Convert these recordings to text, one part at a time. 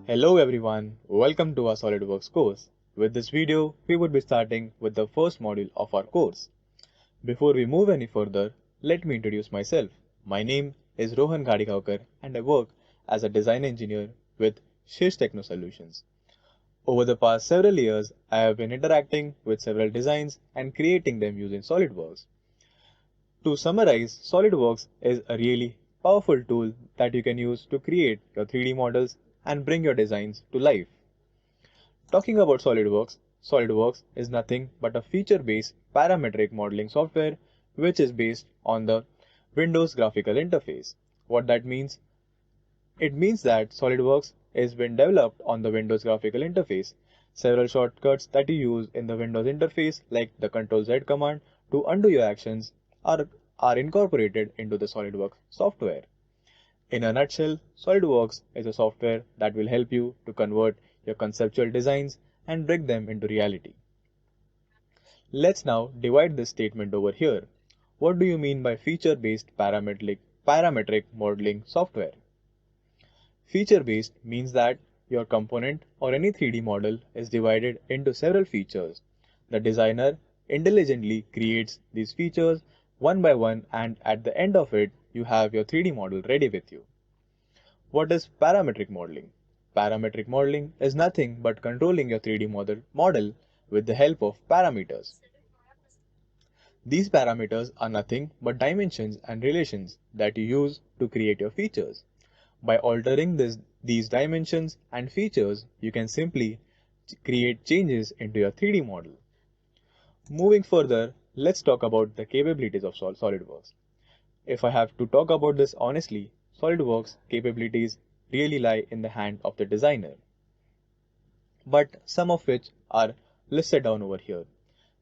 Hello everyone, welcome to our SolidWorks course. With this video, we would be starting with the first module of our course. Before we move any further, let me introduce myself. My name is Rohan Gadikaukar and I work as a design engineer with Shish Techno Solutions. Over the past several years, I have been interacting with several designs and creating them using SolidWorks. To summarize, SolidWorks is a really powerful tool that you can use to create your 3D models and bring your designs to life. Talking about SolidWorks, SolidWorks is nothing but a feature-based parametric modeling software which is based on the Windows graphical interface. What that means? It means that SolidWorks has been developed on the Windows graphical interface. Several shortcuts that you use in the Windows interface, like the Ctrl-Z command to undo your actions, are incorporated into the SolidWorks software. In a nutshell, SolidWorks is a software that will help you to convert your conceptual designs and bring them into reality. Let's now divide this statement over here. What do you mean by feature-based parametric modeling software? Feature-based means that your component or any 3D model is divided into several features. The designer intelligently creates these features one by one, and at the end of it, you have your 3D model ready with you. What is parametric modeling? Parametric modeling is nothing but controlling your 3D model with the help of parameters. These parameters are nothing but dimensions and relations that you use to create your features. By altering these dimensions and features, you can simply create changes into your 3D model. Moving further, let's talk about the capabilities of SolidWorks. If I have to talk about this honestly, SolidWorks capabilities really lie in the hand of the designer, but some of which are listed down over here.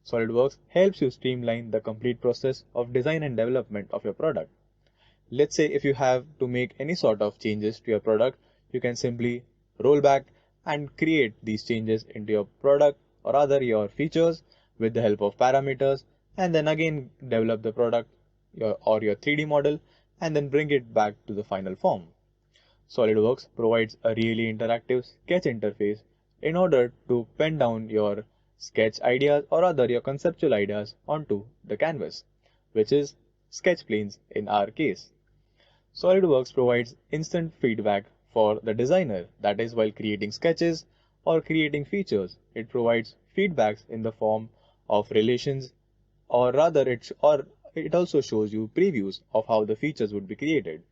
SolidWorks helps you streamline the complete process of design and development of your product. Let's say if you have to make any sort of changes to your product, you can simply roll back and create these changes into your product or rather your features with the help of parameters, and then again develop the product or your 3D model and then bring it back to the final form. SolidWorks provides a really interactive sketch interface in order to pen down your sketch ideas or rather your conceptual ideas onto the canvas, which is sketch planes in our case. SolidWorks provides instant feedback for the designer, that is, while creating sketches or creating features, it provides feedbacks in the form of relations, or rather it also shows you previews of how the features would be created,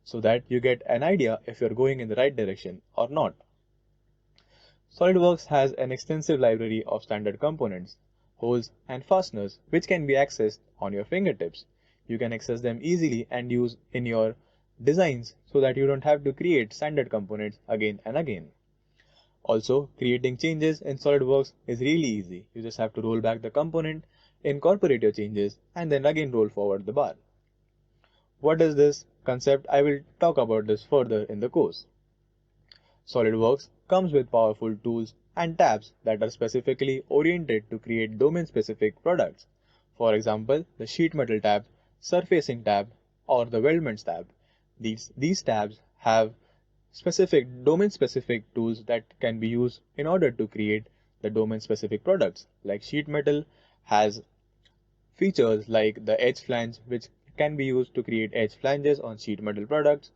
so that you get an idea if you're going in the right direction or not. SolidWorks has an extensive library of standard components, holes and fasteners which can be accessed on your fingertips. You can access them easily and use in your designs so that you don't have to create standard components again and again. Also, creating changes in SolidWorks is really easy. You just have to roll back the component, incorporate your changes, and then again roll forward the bar. What is this concept? I will talk about this further in the course. SolidWorks comes with powerful tools and tabs that are specifically oriented to create domain-specific products. For example, the Sheet Metal tab, Surfacing tab, or the Weldments tab. These tabs have domain-specific tools that can be used in order to create the domain-specific products. Like sheet metal has features like the edge flange, which can be used to create edge flanges on sheet metal products.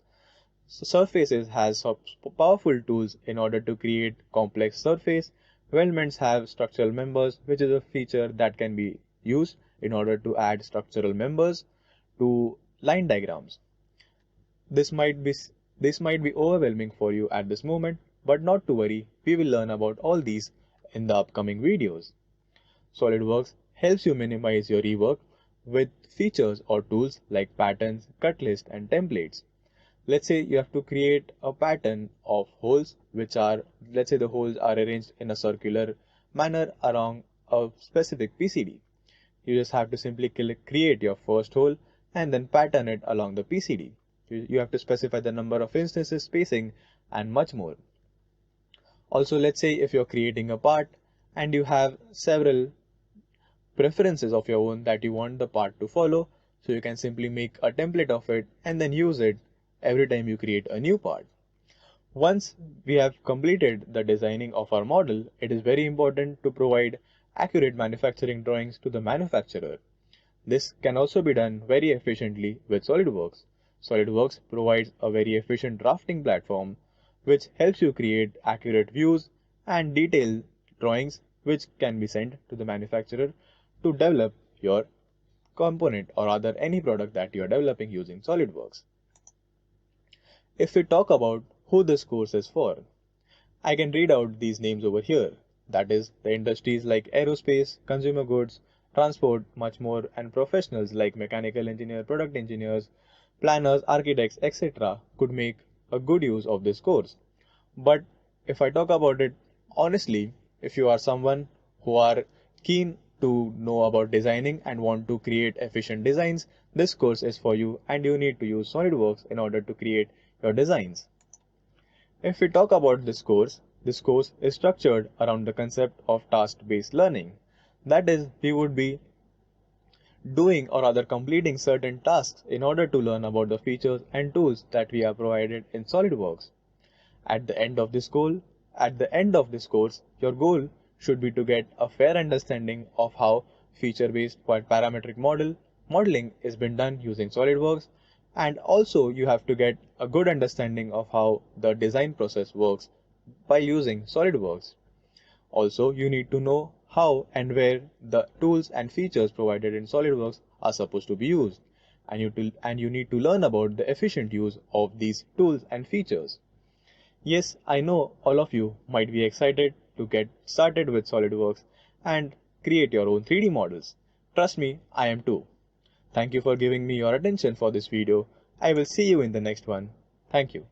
Surfaces has powerful tools in order to create complex surface. Weldments have structural members, which is a feature that can be used in order to add structural members to line diagrams. This might be overwhelming for you at this moment, but not to worry, we will learn about all these in the upcoming videos. SolidWorks helps you minimize your rework with features or tools like patterns, cut list, and templates. Let's say you have to create a pattern of holes let's say the holes are arranged in a circular manner along a specific PCD. You just have to simply create your first hole and then pattern it along the PCD. You have to specify the number of instances, spacing, and much more. Also, let's say if you're creating a part and you have several preferences of your own that you want the part to follow, so you can simply make a template of it and then use it every time you create a new part. Once we have completed the designing of our model, it is very important to provide accurate manufacturing drawings to the manufacturer. This can also be done very efficiently with SolidWorks. SolidWorks provides a very efficient drafting platform which helps you create accurate views and detailed drawings which can be sent to the manufacturer to develop your component or rather any product that you are developing using SolidWorks. If we talk about who this course is for, I can read out these names over here. That is, the industries like aerospace, consumer goods, transport, much more, and professionals like mechanical engineer, product engineers, planners, architects, etc. could make a good use of this course. But if I talk about it honestly, if you are someone who are keen to know about designing and want to create efficient designs, this course is for you and you need to use SolidWorks in order to create your designs. If we talk about this course is structured around the concept of task-based learning. That is, we would be doing or rather completing certain tasks in order to learn about the features and tools that we are provided in SolidWorks. At the end of this course, your goal should be to get a fair understanding of how feature-based parametric modeling is been done using SolidWorks, and also you have to get a good understanding of how the design process works by using SolidWorks. Also, you need to know how and where the tools and features provided in SolidWorks are supposed to be used, and you need to learn about the efficient use of these tools and features. Yes, I know all of you might be excited to get started with SolidWorks and create your own 3D models. Trust me, I am too. Thank you for giving me your attention for this video. I will see you in the next one. Thank you.